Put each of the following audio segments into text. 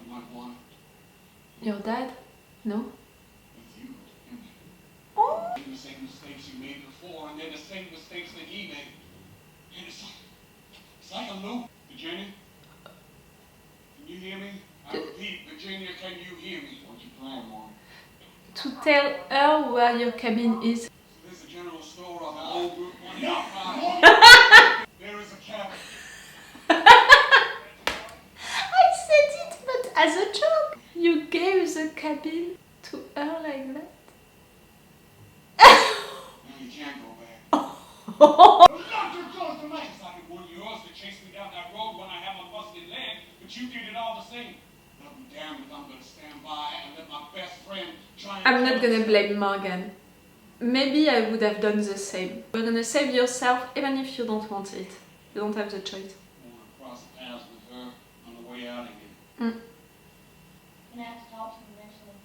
might want Your dad? No? with you. Oh! The same mistakes you made before, and they're the same mistakes that he made. And it's like a loop. Virginia? Can you hear me? I repeat, Virginia, can you hear me? What's your plan, Mom? To tell her where your cabin is. So there's a general store on the old Route 1. No! There is a cabin. I said it, but as a joke. You gave the cabin to her like that? No, you can't go back. Not too close to me. It's like it wasn't yours to chase me down that road when I had my busted leg, but you did it all the same. I'll be damned if I'm gonna stand by and let my best friend try and I'm not gonna blame Morgan. Maybe I would have done the same. You're gonna save yourself even if you don't want it. You don't have the choice. I want to cross paths with her on the way out of here. Mm. And I have to talk to him eventually.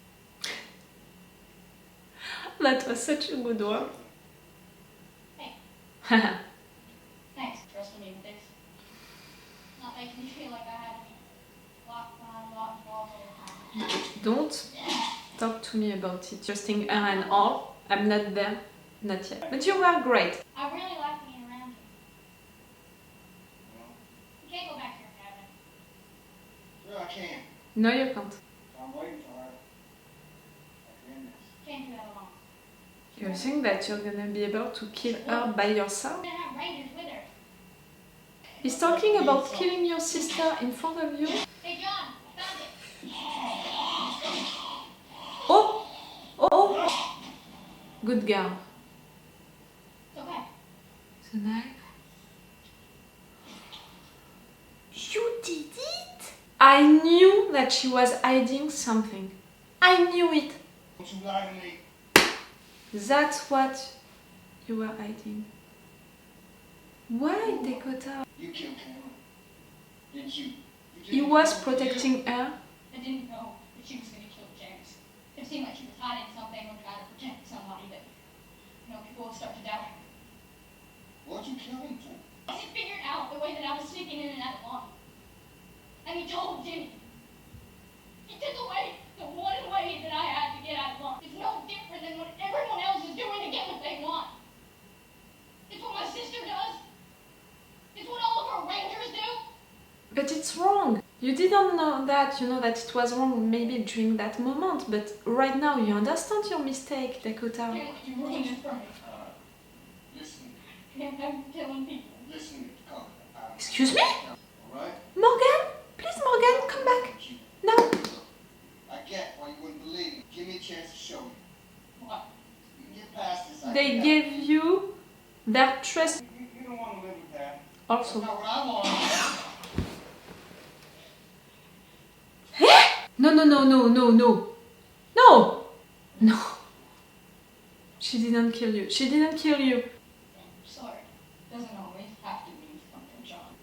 That was such a good one. Thanks for trusting me with this. Not making me feel like I had to be locked behind locked walls all the time. Don't talk to me about it. Trusting her and all. I'm not there. Not yet. But you were great. I really like being around you. You can't go back to your cabin. Sure, I can. No, you can't. I'm waiting for her. Goodness. Can't do that alone. You think that you're gonna be able to kill her by yourself? We're gonna have rangers with her. He's talking about killing your sister in front of you. Hey John, I found it. Oh! Oh! Good girl. It's okay. The knife. You did it! I knew that she was hiding something. I knew it. Don't you lie to me. That's what you were hiding. Why, Dakota? You killed Cameron. Didn't you? He was protecting her. I didn't know that she was gonna kill James. It seemed like she was hiding something or trying to protect somebody, but people would start to doubt her. What'd you kill him for? He figured out the way that I was sneaking in and out of line. And he told Jimmy. He took away the one way that I had to get out of line. It's no different than what everyone else is doing to get what they want. It's what my sister does. It's what all of our rangers do. But it's wrong. You didn't know that. You know that it was wrong maybe during that moment, but right now you understand your mistake, Dakota. You ruined it for me. Listen. Can't have you killing people. Listen, come. Excuse me? Alright? Morgan? Please, Morgan, come back. No. I get why you wouldn't believe me. Give me a chance to show you. What? You can get past this. They gave you their trust You don't want to live with that. also. That's not what I want. No, no, no, no, no, no. No! No. She didn't kill you. She didn't kill you. Sorry. Doesn't always have to mean something, John.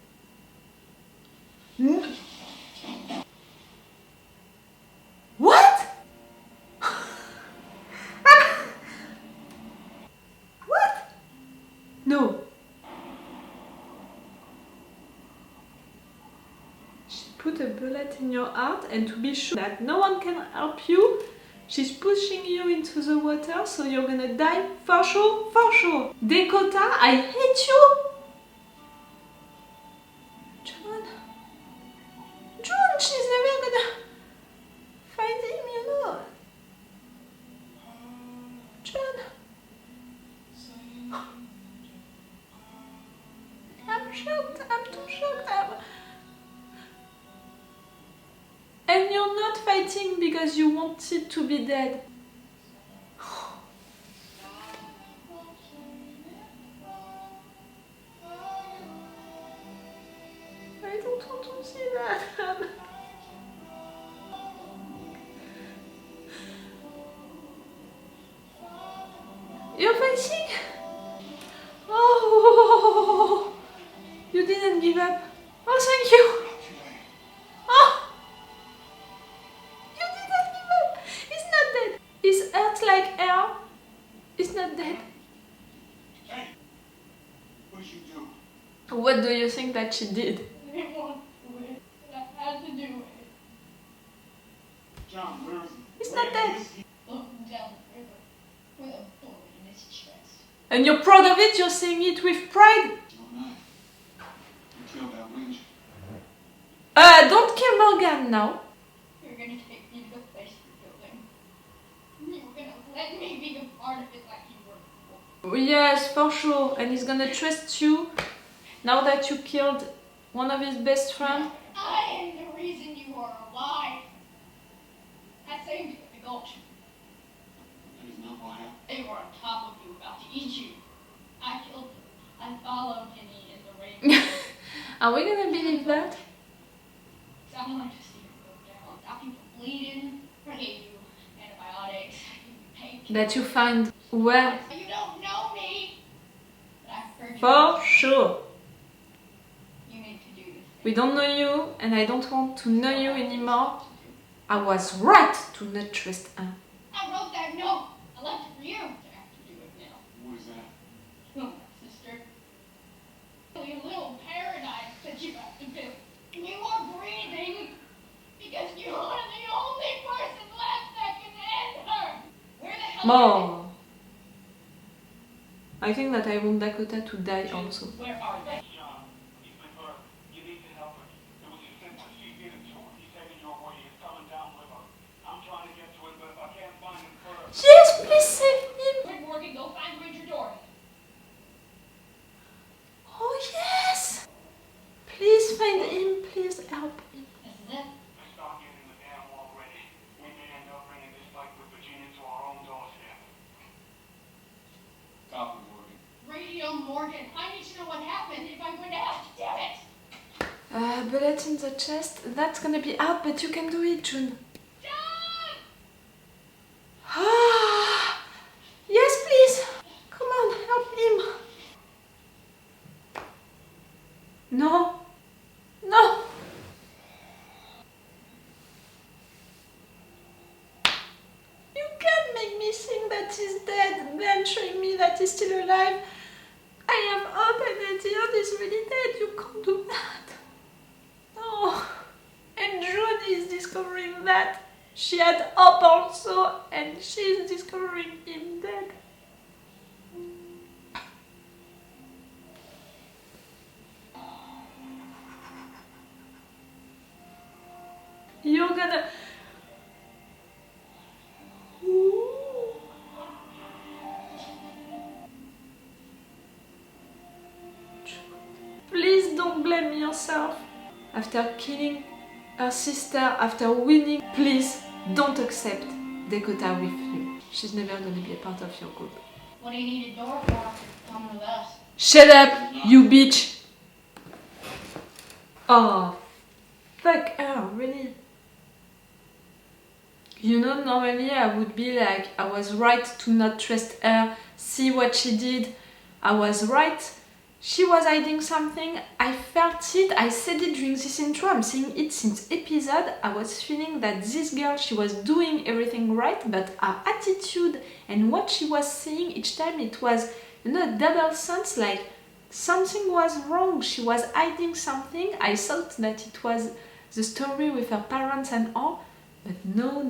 What? What? No. She put a bullet in your heart, and to be sure that no one can help you, she's pushing you into the water, so you're gonna die for sure, for sure. Dakota, I hate you! John. John, she's never gonna find him, you know. John. I'm shocked, I'm too shocked. And you're not fighting because you wanted to be dead. I don't want to see that. You're fighting? Oh, you didn't give up. Oh, thank you. Oh, you didn't give up. He's not dead. He's hurt like air. He's not dead. Hey, what did you do? What do you think that she did? I didn't want to do it, but I had to do it. John, where is he? He's not dead. Look down the river with a bullet in his chest. And you're proud of it? You're saying it with pride? No knife. You killed that wench. Don't kill Morgan now. You're gonna take me to the place you're building. You were gonna let me be a part of it like you were before. Yes, for sure. And he's gonna trust you now that you killed one of his best friends. I am the reason you are alive. I saved you at the gulch. That is not why They were on top of you, about to eat you. I killed them. I followed Henny in the rain. Are we gonna believe that? I wanted to see you go down. Stop you from bleeding. I gave you antibiotics. I gave you pain. That you find where? You don't know me. But I've heard you. For sure. You need to do this. We don't know you, and I don't want to know you anymore. I was right to not trust her. I wrote that note. I left it for you. I have to do it now. What is that? Oh, sister. Your little paradise that you have to build. And you are breathing because you are the only person left that can end her. Where the hell More. I think that I want Dakota to die also. Where are they? John, he's been hurt. You need to help her. It was his sister. She did it to him. He's headed your way. He's coming down with her. I'm trying to get to him, but if I can't find him first. Yes, please save him. Quick, Morgan, go find Ranger Dory. Oh yes. Please find him. Please help him. This is it. Let's start getting the damn wall ready. We may end up bringing this fight with Virginia to our own doorstep. Copy, Morgan. Radio Morgan, I need to know what happened if I'm going to have to. Damn it! Bullet in the chest. That's gonna be hard, but you can do it, June. John! Ah, yes, please. Come on, help him. No. No. You can't make me think that he's dead, then showing me that he's still alive. I have hope and at the end he's really dead. You can't do that. No. And June is discovering that she had hope also, and she's discovering him dead. You're gonna... Ooh. Please don't blame yourself. After killing her sister, after winning, please don't accept Dakota with you. She's never gonna be a part of your group. What do you need a door for? Come with us. Shut up, you bitch! Oh, fuck her, really? You know, normally I would be like, I was right to not trust her, see what she did, I was right. She was hiding something, I felt it, I said it during this intro, I'm saying it since episode. I was feeling that this girl, she was doing everything right, but her attitude and what she was saying each time, it was, you know, a double sense, like something was wrong, she was hiding something. I thought that it was the story with her parents and all, but no.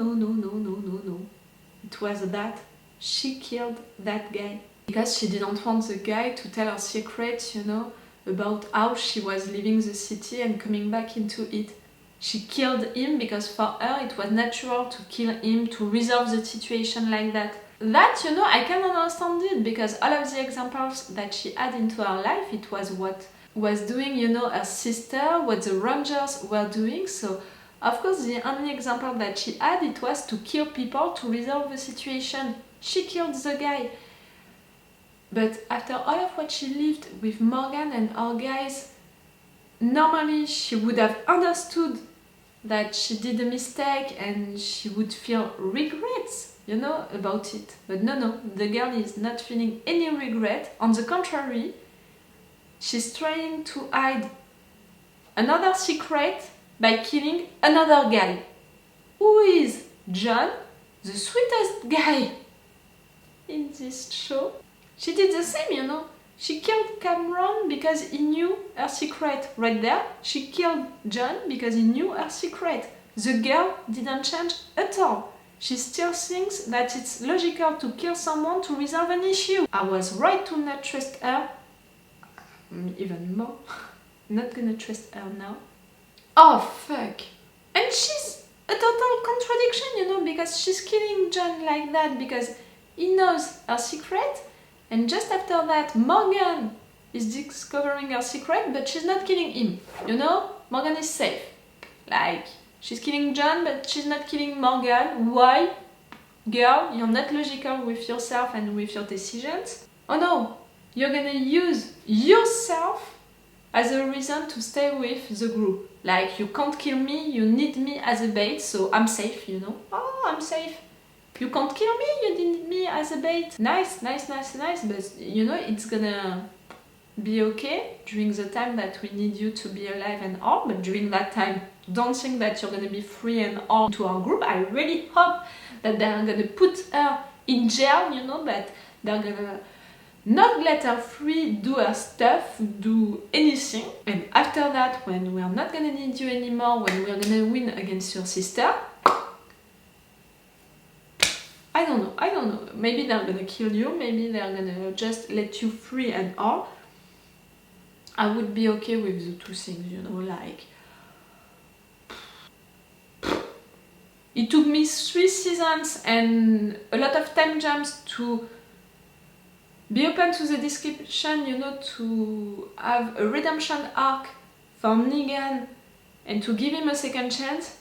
It was that she killed that guy. Because she didn't want the guy to tell her secret, you know, about how she was leaving the city and coming back into it. She killed him because for her it was natural to kill him, to resolve the situation like that. That, you know, I can understand it, because all of the examples that she had into her life, it was what was doing, you know, her sister, what the Rangers were doing. So, of course, the only example that she had, it was to kill people to resolve the situation. She killed the guy. But after all of what she lived with Morgan and our guys, normally she would have understood that she did a mistake and she would feel regrets, you know, about it. But no, the girl is not feeling any regret. On the contrary, she's trying to hide another secret by killing another guy. Who is John, the sweetest guy in this show. She did the same, you know. She killed Cameron because he knew her secret right there. She killed John because he knew her secret. The girl didn't change at all. She still thinks that it's logical to kill someone to resolve an issue. I was right to not trust her. Even more. Not gonna trust her now. Oh fuck! And she's a total contradiction, you know, because she's killing John like that because he knows her secret, and just after that Morgan is discovering her secret, but she's not killing him, you know? Morgan is safe. Like, she's killing John, but she's not killing Morgan. Why? Girl, you're not logical with yourself and with your decisions. Oh no! You're gonna use yourself as a reason to stay with the group. Like, you can't kill me, you need me as a bait, so I'm safe, you know? Oh, I'm safe. You can't kill me, you need me as a bait. Nice, but you know, it's gonna be okay during the time that we need you to be alive and all, but during that time, don't think that you're gonna be free and all to our group. I really hope that they're gonna put her in jail, you know, but they're gonna not let her free, do her stuff, do anything. And after that, when we're not gonna need you anymore, when we're gonna win against your sister, I don't know. Maybe they're gonna kill you, maybe they're gonna just let you free and all. I would be okay with the two things, you know, like... It took me 3 seasons and a lot of time jumps to be open to the description, you know, to have a redemption arc for Negan and to give him a second chance.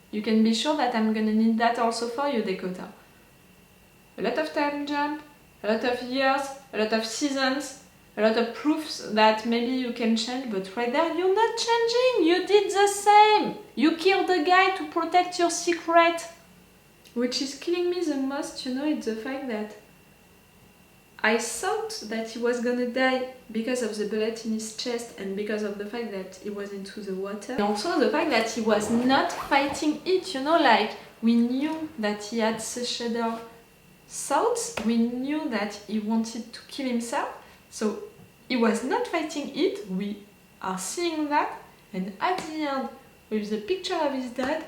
You can be sure that I'm gonna need that also for you, Dakota. A lot of time jump, a lot of years, a lot of seasons, a lot of proofs that maybe you can change, but right there you're not changing. You did the same. You killed the guy to protect your secret. Which is killing me the most, you know, it's the fact that I thought that he was gonna die because of the bullet in his chest and because of the fact that he was into the water. And also the fact that he was not fighting it, you know, like we knew that he had suicidal thoughts, we knew that he wanted to kill himself, so he was not fighting it, we are seeing that, and at the end, with the picture of his dad,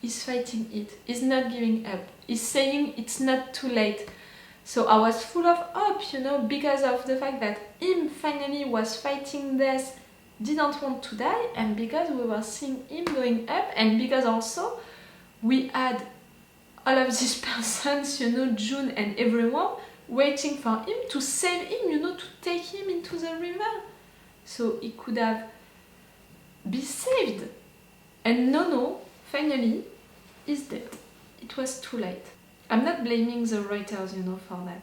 he's fighting it, he's not giving up, he's saying it's not too late. So I was full of hope, you know, because of the fact that him finally was fighting death, didn't want to die, and because we were seeing him going up, and because also we had all of these persons, you know, June and everyone, waiting for him to save him, you know, to take him into the river. So he could have been saved. And no, finally, he's dead. It was too late. I'm not blaming the writers, you know, for that.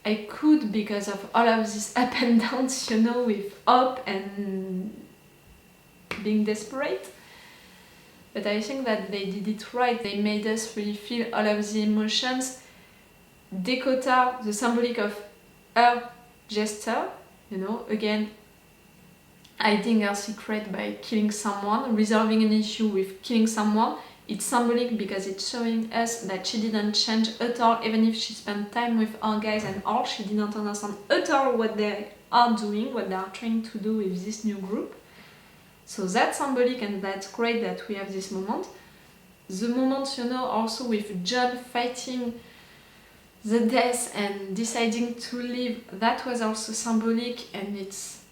I could because of all of these up and downs, you know, with hope and being desperate. But I think that they did it right. They made us really feel all of the emotions. Dakota, the symbolic of her gesture, you know, again, hiding her secret by killing someone, resolving an issue with killing someone. It's symbolic because it's showing us that she didn't change at all, even if she spent time with our guys and all, she didn't understand at all what they are doing, what they are trying to do with this new group. So that's symbolic and that's great that we have this moment. The moment, you know, also with John fighting the death and deciding to leave, that was also symbolic, and it's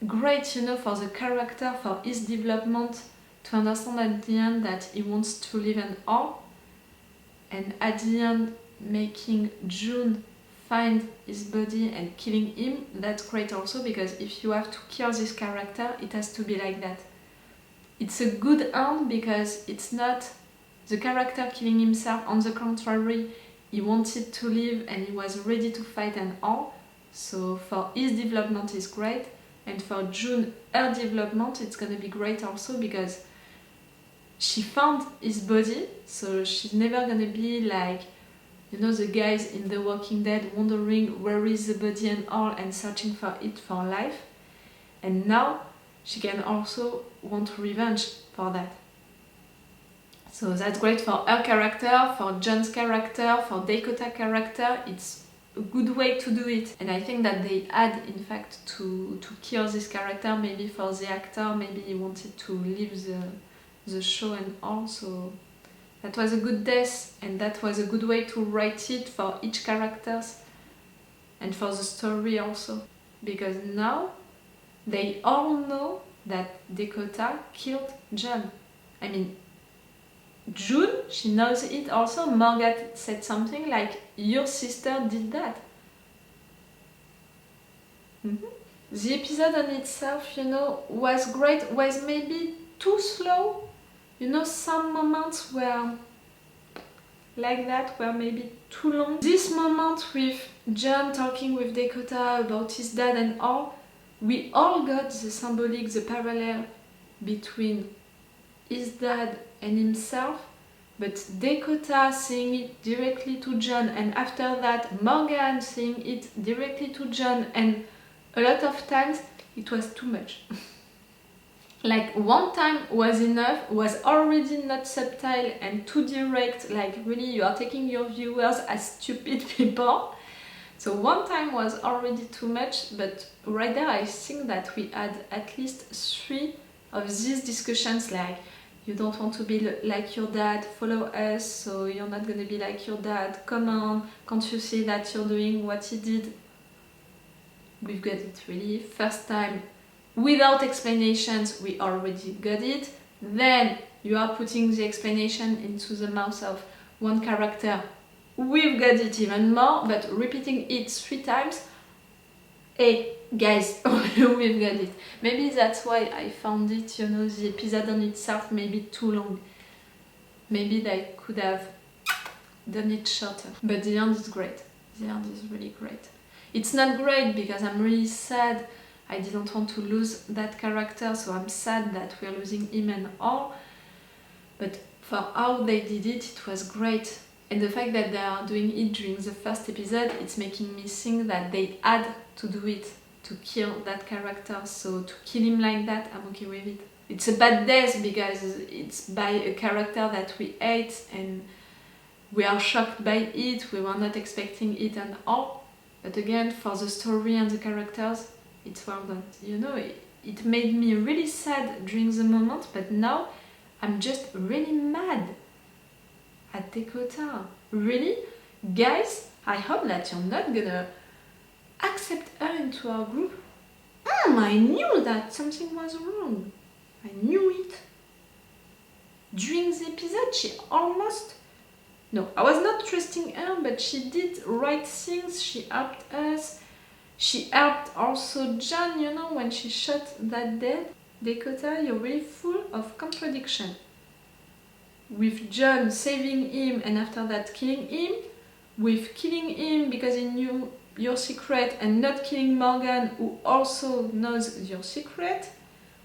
great, you know, for the character, for his development, to understand at the end that he wants to live and all, and at the end making June find his body and killing him. That's great also, because if you have to kill this character, it has to be like that. It's a good end because it's not the character killing himself, on the contrary, he wanted to live and he was ready to fight and all. So for his development is great, and for June, her development, it's gonna be great also because she found his body, so she's never gonna be like, you know, the guys in The Walking Dead wondering where is the body and all, and searching for it for life. And now she can also want revenge for that. So that's great for her character, for John's character, for Dakota character. It's a good way to do it. And I think that they had, in fact, to kill this character, maybe for the actor, maybe he wanted to leave the show and all, so that was a good death, and that was a good way to write it for each characters and for the story also. Because now they all know that Dakota killed John. I mean, June, she knows it also. Morgan said something like, your sister did that. The episode on itself, was great, was maybe too slow. Some moments were like that, were maybe too long. This moment with John talking with Dakota about his dad and all, we all got the symbolic, the parallel between his dad and himself, but Dakota saying it directly to John, and after that Morgan saying it directly to John, and a lot of times it was too much. Like one time was enough, was already not subtle and too direct, like really you are taking your viewers as stupid people. So one time was already too much, but right there I think that we had at least 3 of these discussions, like you don't want to be like your dad, follow us, so you're not gonna be like your dad, come on, can't you see that you're doing what he did? We've got it really. First time, without explanations, we already got it. Then you are putting the explanation into the mouth of one character. We've got it even more, but repeating it 3 times, hey guys, we've got it. Maybe that's why I found it, the episode on itself maybe too long. Maybe they could have done it shorter. But the end is great. The end is really great. It's not great because I'm really sad. I didn't want to lose that character, so I'm sad that we're losing him and all. But for how they did it, it was great. And the fact that they are doing it during the first episode, it's making me think that they had to do it, to kill that character. So to kill him like that, I'm okay with it. It's a bad death because it's by a character that we hate and we are shocked by it, we were not expecting it and all. But again, for the story and the characters, it's well done. It made me really sad during the moment, but now I'm just really mad at Dakota. Really? Guys, I hope that you're not gonna accept her into our group. I knew that something was wrong. I knew it. During the episode, she almost... No, I was not trusting her, but she did right things. She helped us. She helped also John, when she shot that dead. Dakota, you're really full of contradiction. With John saving him and after that killing him. With killing him because he knew your secret and not killing Morgan, who also knows your secret.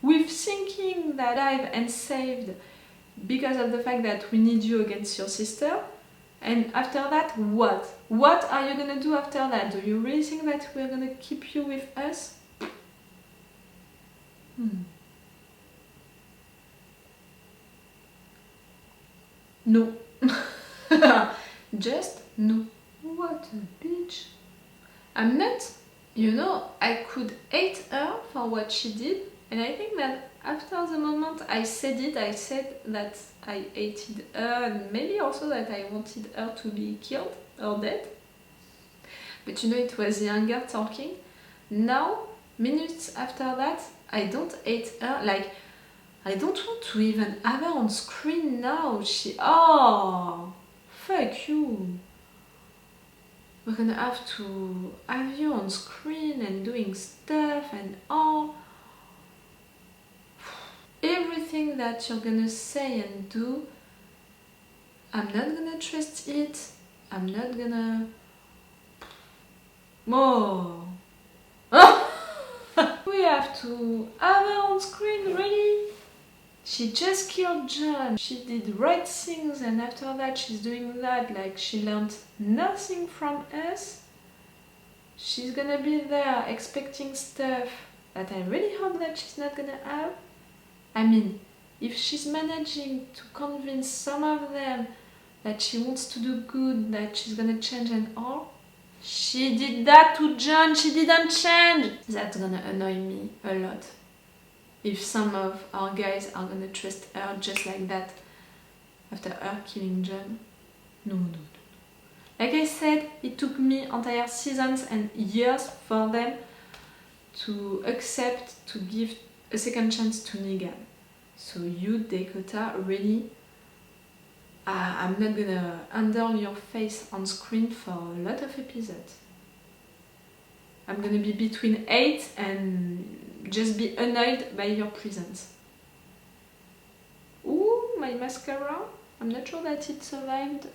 With thinking that I've and saved because of the fact that we need you against your sister. And after that, what? What are you gonna do after that? Do you really think that we're gonna keep you with us? No. Just no. What a bitch. I'm not, I could hate her for what she did, and I think that after the moment I said that I hated her, and maybe also that I wanted her to be killed or dead. But it was the anger talking. Now, minutes after that, I don't hate her. Like, I don't want to even have her on screen now. Oh, fuck you. We're gonna have to have you on screen and doing stuff and all. Everything that you're gonna say and do, I'm not gonna trust it. I'm not gonna... More. We have to have her on screen, really? She just killed John. She did right things and after that she's doing that, like she learned nothing from us. She's gonna be there expecting stuff that I really hope that she's not gonna have. I mean, if she's managing to convince some of them that she wants to do good, that she's gonna change and all, She did that to John, she didn't change. That's gonna annoy me a lot. If some of our guys are gonna trust her just like that after her killing John. No. Like I said, it took me entire seasons and years for them to accept to give a second chance to Negan. So you, Dakota, really, I'm not gonna handle your face on screen for a lot of episodes. I'm gonna be between 8 and just be annoyed by your presence. Ooh, my mascara. I'm not sure that it survived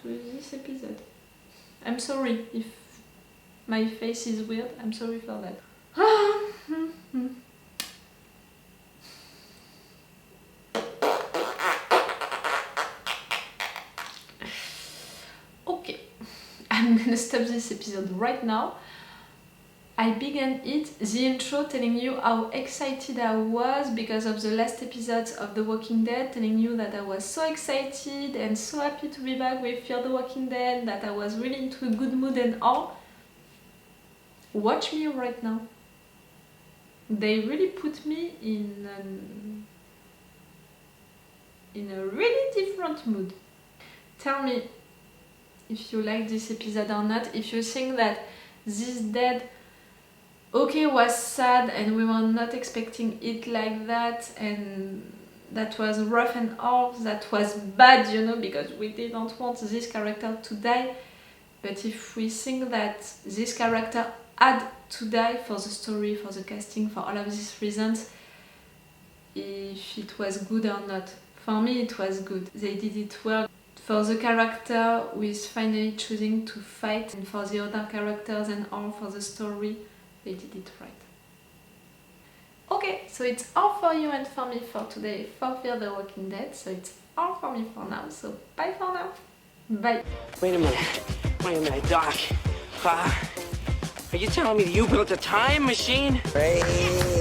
to this episode. I'm sorry if my face is weird, I'm sorry for that. Okay, I'm gonna stop this episode right now. I began the intro telling you how excited I was because of the last episodes of The Walking Dead, telling you that I was so excited and so happy to be back with Fear the Walking Dead, that I was really into a good mood and all. Watch me right now. They really put me in a really different mood. Tell me if you like this episode or not, if you think that this dead was sad and we were not expecting it like that, and that was rough and all, that was bad, you know, because we didn't want this character to die. But if we think that this character had to die for the story, for the casting, for all of these reasons, if it was good or not. For me it was good. They did it well. For the character who is finally choosing to fight, and for the other characters and all, for the story, they did it right. Okay, so it's all for you and for me for today for Fear the Walking Dead. So it's all for me for now. So bye for now. Bye. Wait a minute, Doc. Are you telling me that you built a time machine? Crazy.